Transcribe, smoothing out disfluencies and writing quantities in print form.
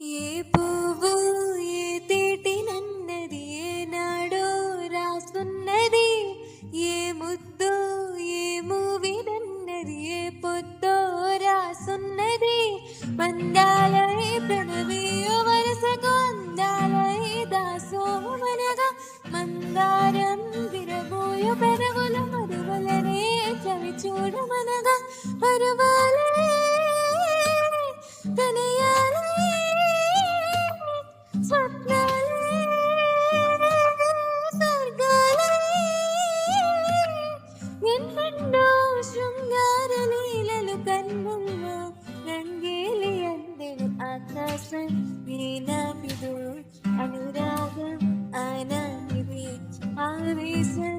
ఏ పువ్వు ఏ తేటినన్నది ఏనాడో రాసున్నది, ఏ ముద్దు ఏ మూవినన్నది ఏ పొద్దో రాసున్నది. మందాలై ప్రణవియో వరసకు అందాలై దాసోమనగా, మందారం విరబోయు పెరుగుల మరువలనే చవి చూడమనగా, పరువాలే ప్రణయాలే స్వప్నాలే స్వర్గాలే, ఎన్నెన్నో శృంగార లీలలు కన్నుల్లో రంగేలి అందెను ఆకాశం. ఈనాటిదో అనురాగం ఆనాటిది ఆవేశం.